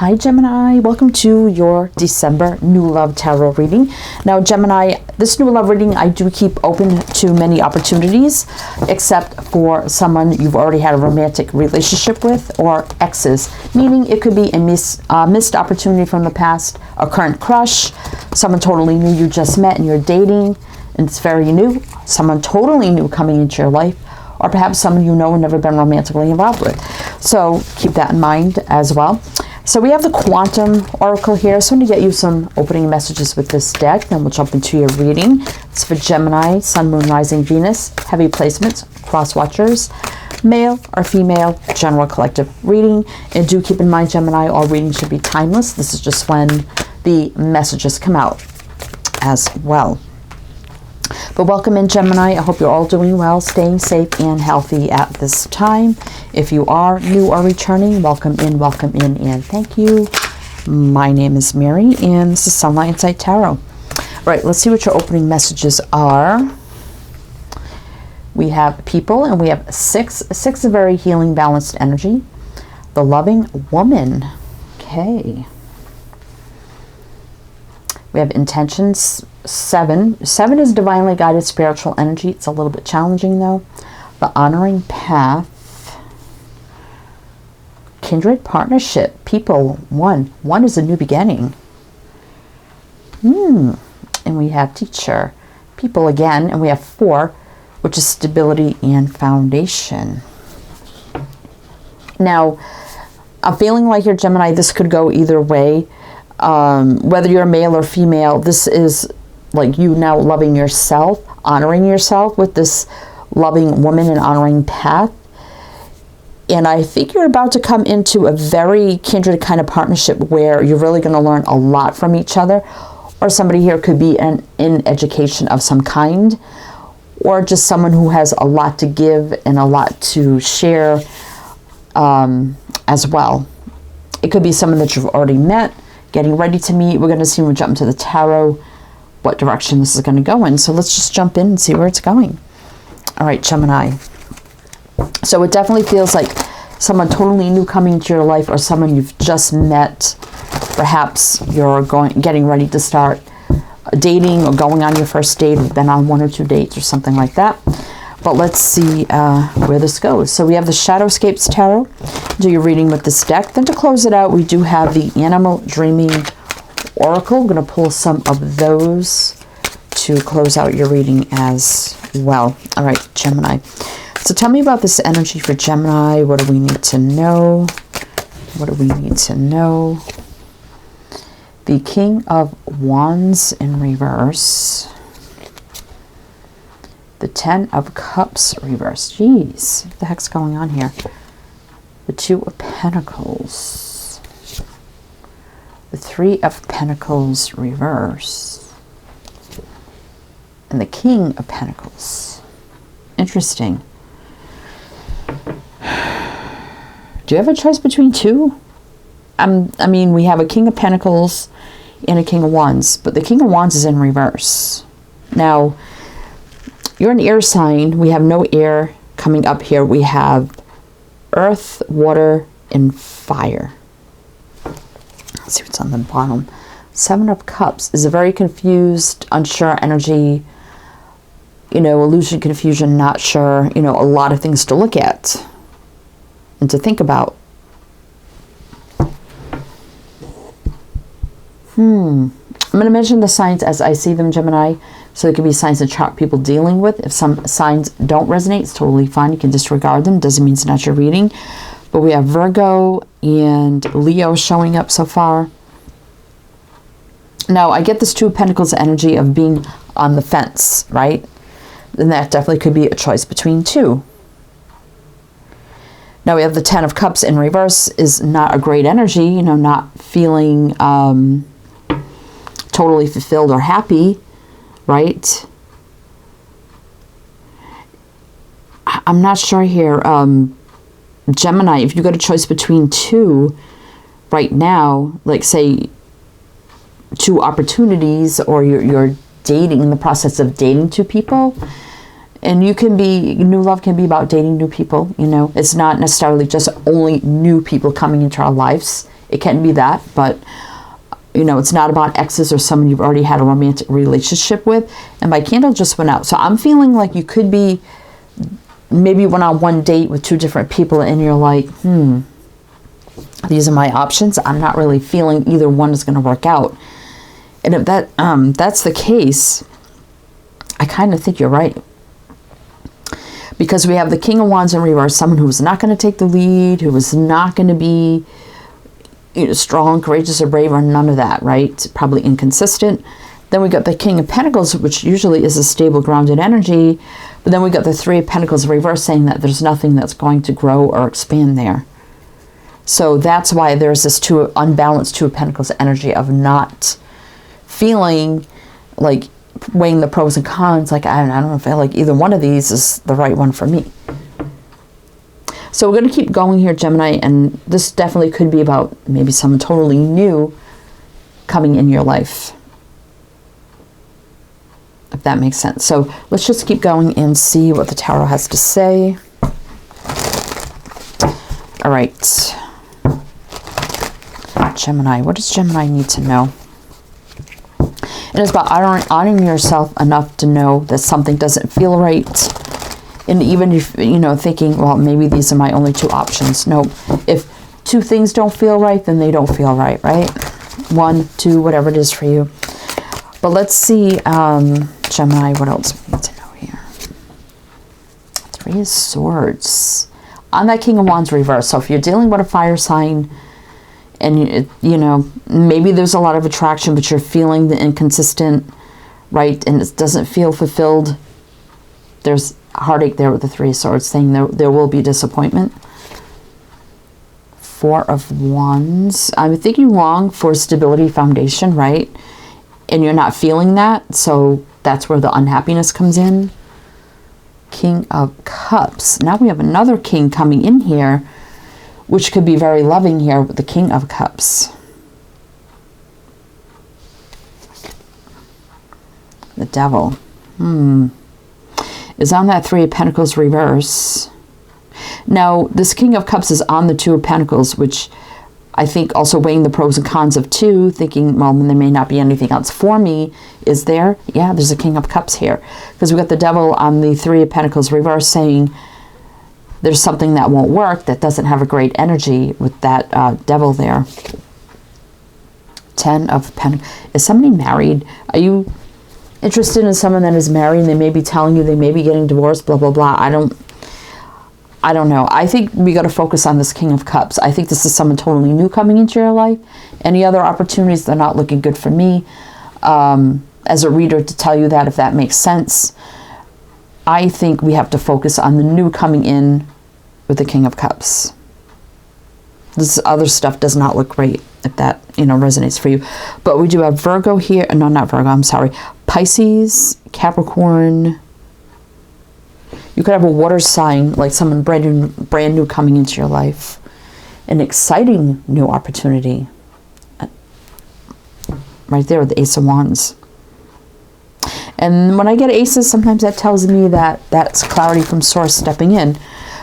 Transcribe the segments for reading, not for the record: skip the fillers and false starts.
Hi Gemini, welcome to your December New Love Tarot reading. Now Gemini, this New Love reading I do keep open to many opportunities, except for someone you've already had a romantic relationship with or exes, meaning it could be a missed opportunity from the past, a current crush, someone totally new you just met and you're dating and it's very new, someone totally new coming into your life, or perhaps someone you know and never been romantically involved with. So keep that in mind as well. So we have the Quantum Oracle here. So I'm going to get you some opening messages with this deck. Then we'll jump into your reading. It's for Gemini, Sun, Moon, Rising, Venus, heavy placements, cross watchers, male or female, general collective reading. And do keep in mind, Gemini, all readings should be timeless. This is just when the messages come out as well. But welcome in, Gemini. I hope you're all doing well, staying safe and healthy at this time. If you are new or returning, welcome in, and thank you. My name is Mary, and this is Sunlight Insight Tarot. All right, let's see what your opening messages are. We have people, and we have six of very healing, balanced energy. The loving woman. Okay. We have intentions. Seven is divinely guided spiritual energy. It's a little bit challenging though. The honoring path. Kindred partnership. People. One is a new beginning. And we have teacher. People again. And we have 4, which is stability and foundation. Now, I'm feeling like here, Gemini, this could go either way. Whether you're male or female, this is like you now loving yourself, honoring yourself with this loving woman and honoring path. And I think you're about to come into a very kindred kind of partnership where you're really going to learn a lot from each other. Or somebody here could be in education of some kind, or just someone who has a lot to give and a lot to share as well. It could be someone that you've already met, getting ready to meet. We're going to see when we jump into the tarot what direction this is going to go in. So let's just jump in and see where it's going. All right, Gemini. So it definitely feels like someone totally new coming into your life, or someone you've just met. Perhaps you're getting ready to start dating or going on your first date. You've been on 1 or 2 dates or something like that. But let's see where this goes. So we have the Shadowscapes Tarot. Do your reading with this deck. Then to close it out, we do have the Animal Dreaming Oracle. I'm going to pull some of those to close out your reading as well. All right, Gemini. So tell me about this energy for Gemini. What do we need to know? What do we need to know? The King of Wands in reverse. The 10 of Cups reverse. Jeez, what the heck's going on here? The 2 of Pentacles. The 3 of Pentacles reverse. And the King of Pentacles. Interesting. Do you have a choice between 2? I mean, we have a King of Pentacles and a King of Wands, but the King of Wands is in reverse. Now, you're an air sign. We have no air coming up here. We have earth, water, and fire. Let's see what's on the bottom. 7 of Cups is a very confused, unsure energy. You know, illusion, confusion, not sure. You know, a lot of things to look at and to think about. I'm going to mention the signs as I see them, Gemini. So it could be signs of chart people dealing with. If some signs don't resonate, it's totally fine. You can disregard them. Doesn't mean it's not your reading. But we have Virgo and Leo showing up so far. Now, I get this 2 of Pentacles energy of being on the fence, right? And that definitely could be a choice between 2. Now, we have the 10 of Cups in reverse is not a great energy, you know, not feeling totally fulfilled or happy, right? I'm not sure here. Gemini, if you got a choice between 2 right now, like say 2 opportunities, or you're dating, in the process of dating 2 people, And you can be, new love can be about dating new people, you know. It's not necessarily just only new people coming into our lives. It can be that, but, you know, it's not about exes or someone you've already had a romantic relationship with. And my candle just went out. So I'm feeling like you could be, maybe went on one date with two different people and you're like, these are my options. I'm not really feeling either one is going to work out. And if that's the case, I kind of think you're right. Because we have the King of Wands in reverse, someone who's not going to take the lead, who is not going to be, you know, strong, courageous, or brave, or none of that, right? Probably inconsistent. Then we got the King of Pentacles, which usually is a stable, grounded energy. But then we got the Three of Pentacles in reverse, saying that there's nothing that's going to grow or expand there. So that's why there's this unbalanced Two of Pentacles energy of not feeling like, weighing the pros and cons, like I don't feel like either one of these is the right one for me. So we're going to keep going here, Gemini, and this definitely could be about maybe someone totally new coming in your life, if that makes sense. So let's just keep going and see what the tarot has to say. All right, Gemini, what does Gemini need to know? It is about honoring yourself enough to know that something doesn't feel right. And even if, you know, thinking, well, maybe these are my only two options. No, if two things don't feel right, then they don't feel right, right? One, two, whatever it is for you. But let's see, Gemini, what else we need to know here? Three of Swords. On that King of Wands reverse. So if you're dealing with a fire sign, and, you know, maybe there's a lot of attraction, but you're feeling the inconsistent, right? And it doesn't feel fulfilled. There's heartache there with the Three of Swords, saying there will be disappointment. Four of Wands. I'm thinking wrong for stability foundation, right? And you're not feeling that. So that's where the unhappiness comes in. King of Cups. Now we have another king coming in here, which could be very loving here with the King of Cups. The Devil. Is on that Three of Pentacles reverse. Now, this King of Cups is on the Two of Pentacles, which I think also weighing the pros and cons of two, thinking, well, there may not be anything else for me. Is there? Yeah, there's a King of Cups here. Because we got the Devil on the Three of Pentacles reverse, saying there's something that won't work, that doesn't have a great energy with that Devil there. Ten of Pentacles. Is somebody married? Are you interested in someone that is married and they may be telling you they may be getting divorced, blah, blah, blah? I don't know. I think we got to focus on this King of Cups. I think this is someone totally new coming into your life. Any other opportunities, they're not looking good for me. As a reader, to tell you that, if that makes sense. I think we have to focus on the new coming in with the King of Cups. This other stuff does not look great, if that, you know, resonates for you. But we do have Virgo here. No, not Virgo, I'm sorry. Pisces, Capricorn. You could have a water sign, like someone brand new coming into your life. An exciting new opportunity. Right there with the Ace of Wands. And when I get aces, sometimes that tells me that that's clarity from source stepping in.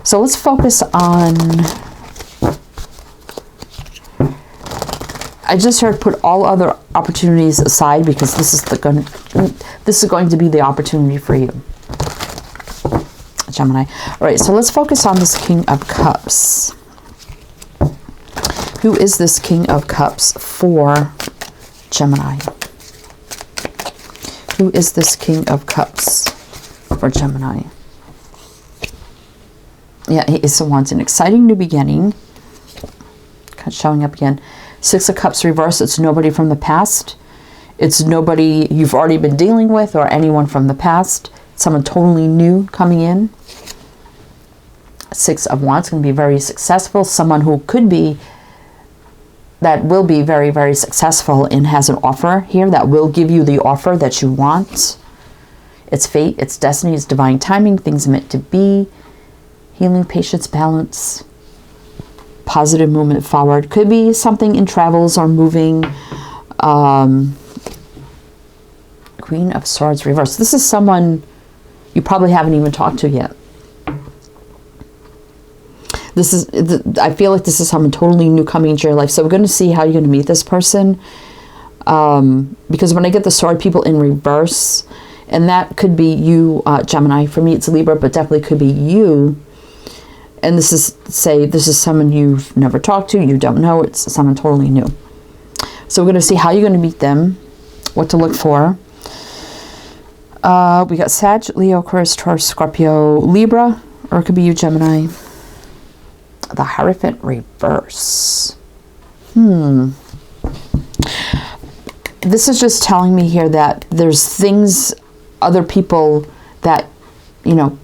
So let's focus on, I just heard put all other opportunities aside, because this is going to be the opportunity for you, Gemini. All right, so let's focus on this King of Cups. Who is this King of Cups for Gemini? Who is this King of Cups for Gemini? Yeah, he is the one. An exciting new beginning. Showing up again. Six of Cups reverse. It's nobody from the past. It's nobody you've already been dealing with or anyone from the past. Someone totally new coming in. Six of Wands going to be very successful. Someone who could be, that will be very, very successful and has an offer here that will give you the offer that you want. It's fate, it's destiny, it's divine timing, things meant to be. Healing, patience, balance. Positive movement forward. Could be something in travels or moving. Queen of Swords reverse. This is someone you probably haven't even talked to yet. I feel like this is someone totally new coming into your life. So we're going to see how you're going to meet this person. Because when I get the sword people in reverse, and that could be you, Gemini. For me, it's Libra, but definitely could be you. And this is someone you've never talked to, you don't know. It's someone totally new. So we're going to see how you're going to meet them, what to look for. We got Sag, Leo, Aquarius, Taurus, Scorpio, Libra, or it could be you, Gemini. The Hierophant reverse. This is just telling me here that there's things, other people that, you know,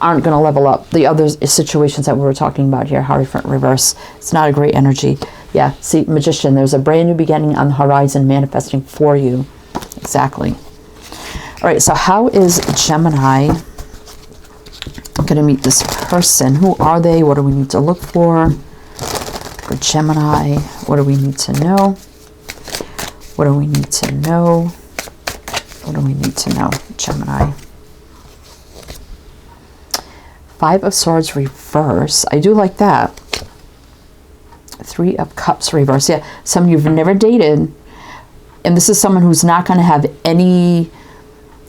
aren't going to level up. The other situations that we were talking about here, Hierophant reverse. It's not a great energy. Yeah, see, Magician, there's a brand new beginning on the horizon manifesting for you. Exactly. All right, so how is Gemini going to meet this person? Who are they? What do we need to look for Gemini? What do we need to know? What do we need to know? What do we need to know, Gemini? 5 of Swords reverse. I do like that. 3 of Cups reverse. Yeah, someone you've never dated. And this is someone who's not going to have any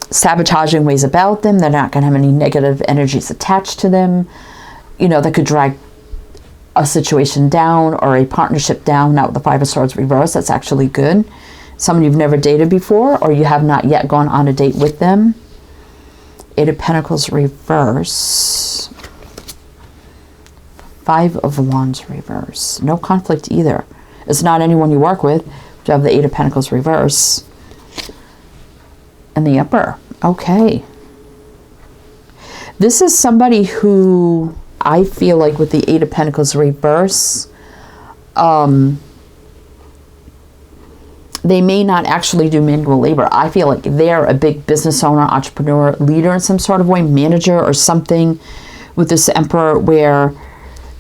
sabotaging ways about them. They're not going to have any negative energies attached to them, you know, that could drag a situation down or a partnership down. Now with the 5 of Swords reverse, that's actually good. Someone you've never dated before, or you have not yet gone on a date with them. 8 of Pentacles reverse. 5 of Wands reverse. No conflict either. It's not anyone you work with. You have the 8 of Pentacles reverse. And the Emperor. Okay. This is somebody who I feel like with the 8 of Pentacles reverse, they may not actually do manual labor. I feel like they're a big business owner, entrepreneur, leader in some sort of way, manager or something with this Emperor where,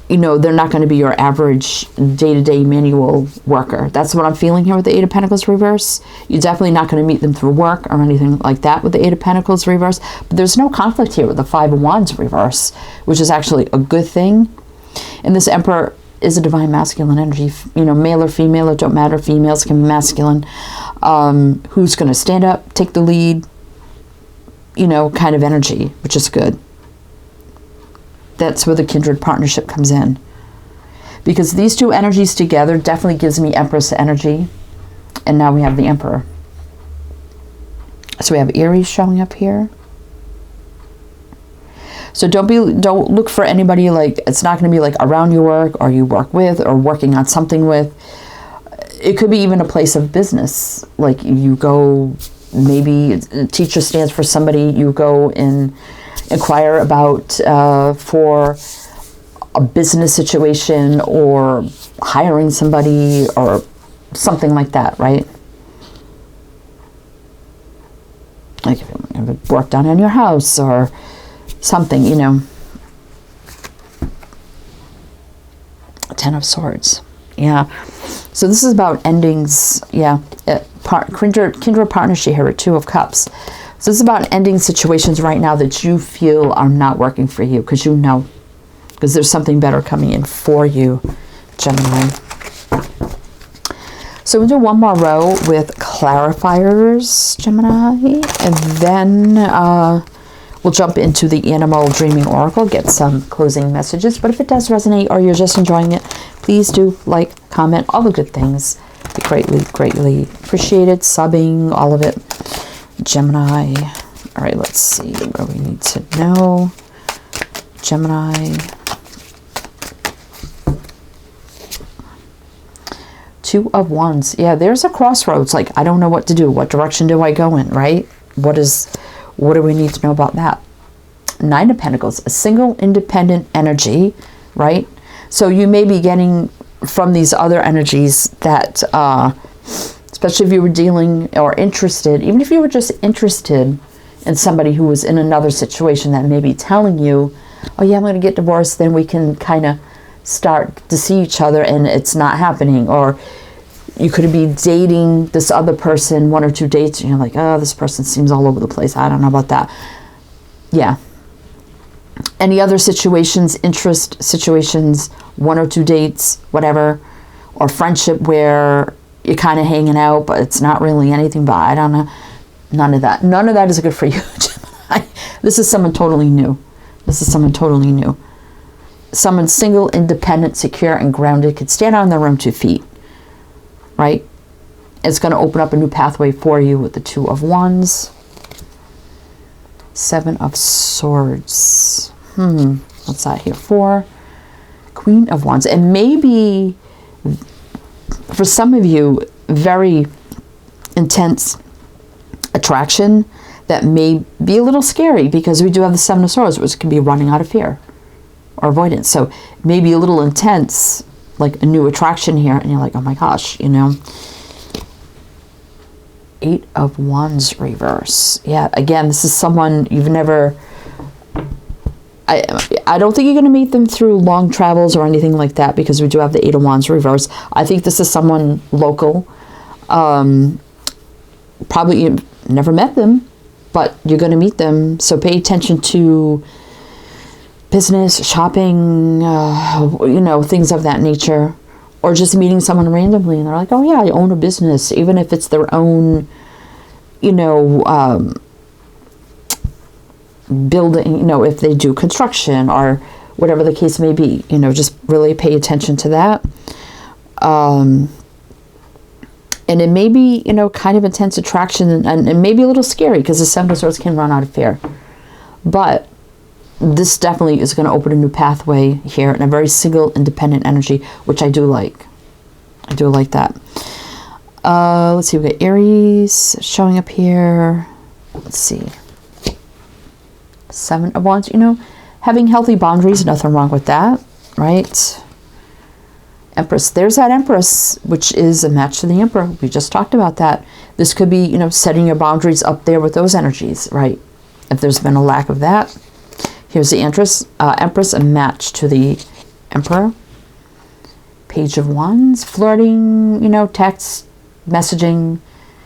you know, they're not going to be your average day-to-day manual worker. That's what I'm feeling here with the 8 of Pentacles reverse. You're definitely not going to meet them through work or anything like that with the 8 of Pentacles reverse. But there's no conflict here with the 5 of Wands reverse, which is actually a good thing. And this Emperor is a divine masculine energy. You know, male or female, it don't matter. Females can be masculine. Who's going to stand up, take the lead, you know, kind of energy, which is good. That's where the kindred partnership comes in. Because these two energies together definitely gives me Empress energy. And now we have the Emperor. So we have Aries showing up here. So don't look for anybody like, it's not going to be like around your work or you work with or working on something with. It could be even a place of business. Like you go, maybe a teacher stands for somebody, you go and inquire about for a business situation or hiring somebody or something like that, right? Like if you have work done on your house or something, you know. 10 of Swords. Yeah. So this is about endings. Yeah. Kindred partnership here at 2 of Cups. So this is about ending situations right now that you feel are not working for you because you know. Because there's something better coming in for you, Gemini. So we'll do one more row with clarifiers, Gemini. And then we'll jump into the Animal Dreaming Oracle, get some closing messages. But if it does resonate or you're just enjoying it, please do like, comment, all the good things. Be greatly, greatly appreciated. Subbing, all of it. Gemini. All right, let's see what we need to know. Gemini. 2 of Wands. Yeah, there's a crossroads. Like, I don't know what to do. What direction do I go in, right? What do we need to know about that? 9 of Pentacles, a single independent energy, right? So you may be getting from these other energies that, especially if you were dealing or interested, even if you were just interested in somebody who was in another situation that may be telling you, oh yeah, I'm going to get divorced, then we can kind of start to see each other and it's not happening. Or you could be dating this other person, 1 or 2 dates, and you're like, oh, this person seems all over the place. I don't know about that. Yeah. Any other situations, interest situations, 1 or 2 dates, whatever, or friendship where you're kind of hanging out, but it's not really anything, but I don't know. None of that. None of that is good for you, Gemini. This is someone totally new. This is someone totally new. Someone single, independent, secure, and grounded, could stand on their own 2 feet, right? It's going to open up a new pathway for you with the 2 of Wands. 7 of Swords. What's that here for? Queen of Wands. And maybe, for some of you, very intense attraction that may be a little scary, because we do have the 7 of Swords, which can be running out of fear or avoidance. So maybe a little intense, like a new attraction here, and you're like, oh my gosh, you know. 8 of Wands reverse. Yeah, again, this is someone you've never... I don't think you're going to meet them through long travels or anything like that, because we do have the 8 of Wands reverse. I think this is someone local. Probably you've never met them, but you're going to meet them. So pay attention to business, shopping, you know, things of that nature. Or just meeting someone randomly and they're like, oh yeah, I own a business. Even if it's their own, you know, building, you know, if they do construction or whatever the case may be, you know, just really pay attention to that. And it may be, you know, kind of intense attraction and maybe a little scary, because the 7 of Swords can run out of fear. But this definitely is going to open a new pathway here in a very single, independent energy, which I do like. I do like that. Let's see, we got Aries showing up here. Let's see. 7 of Wands, you know, having healthy boundaries, nothing wrong with that, right? Empress, there's that Empress, which is a match to the Emperor. We just talked about that. This could be, you know, setting your boundaries up there with those energies, right? If there's been a lack of that. Here's the Empress, a match to the Emperor. Page of Wands, flirting, you know, text, messaging,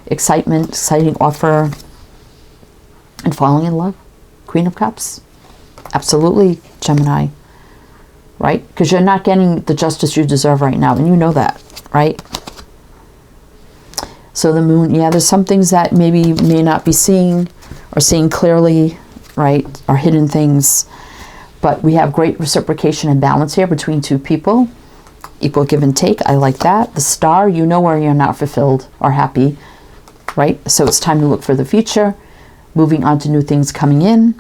excitement, exciting offer, and falling in love. Queen of Cups. Absolutely, Gemini. Right? Because you're not getting the justice you deserve right now, and you know that, right? So the Moon, yeah, there's some things that maybe may not be seeing or seeing clearly, right? Or hidden things. But we have great reciprocation and balance here between 2 people. Equal give and take. I like that. The Star, you know where you're not fulfilled or happy, right? So it's time to look for the future. Moving on to new things coming in.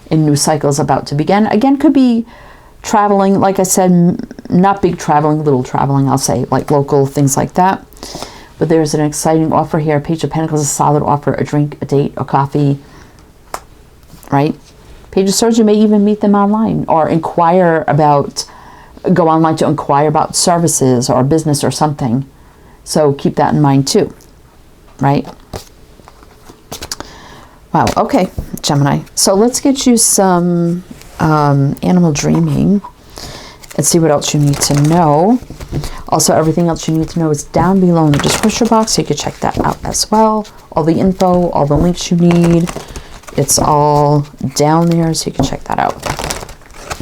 And new cycles about to begin. Again, could be traveling, like I said, not big traveling, little traveling, I'll say, like local, things like that. But there's an exciting offer here. Page of Pentacles, a solid offer, a drink, a date, a coffee, right? Page of Swords, you may even meet them online or inquire about, go online to inquire about services or business or something. So keep that in mind too, right? Wow, okay, Gemini. So let's get you some animal dreaming and see what else you need to know. Also, everything else you need to know is down below in the description box, so you can check that out as well. All the info, all the links you need, it's all down there, so you can check that out.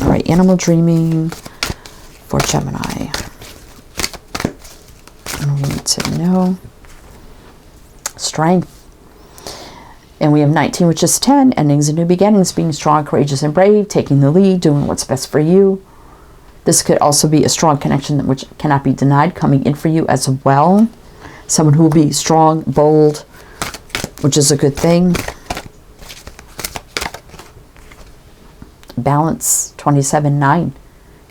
All right, animal dreaming for Gemini. And we need to know strength. And we have 19, which is 10, endings and new beginnings, being strong, courageous, and brave, taking the lead, doing what's best for you. This could also be a strong connection which cannot be denied coming in for you as well. Someone who will be strong, bold, which is a good thing. Balance, 27-9,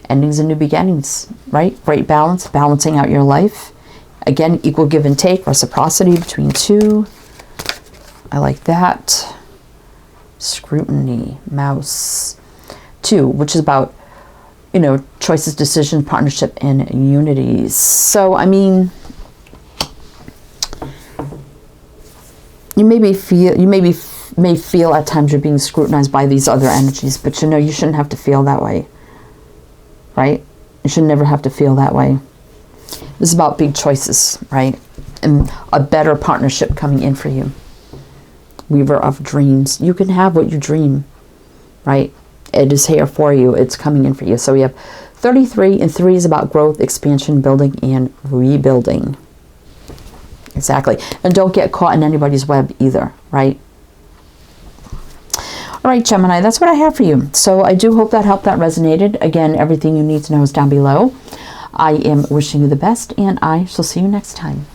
endings and new beginnings, right? Great balance, balancing out your life. Again, equal give and take, reciprocity between 2. I like that. Scrutiny, Mouse. 2, which is about, you know, choices, decision, partnership, and unities. So, I mean, you may feel at times you're being scrutinized by these other energies, but you know, you shouldn't have to feel that way, right? You should never have to feel that way. This is about big choices, right? And a better partnership coming in for you. Weaver of dreams. You can have what you dream, right? It is here for you. It's coming in for you. So we have 33, and 3 is about growth, expansion, building, and rebuilding. Exactly. And don't get caught in anybody's web either, right? All right, Gemini, that's what I have for you. So I do hope that helped, that resonated. Again, everything you need to know is down below. I am wishing you the best, and I shall see you next time.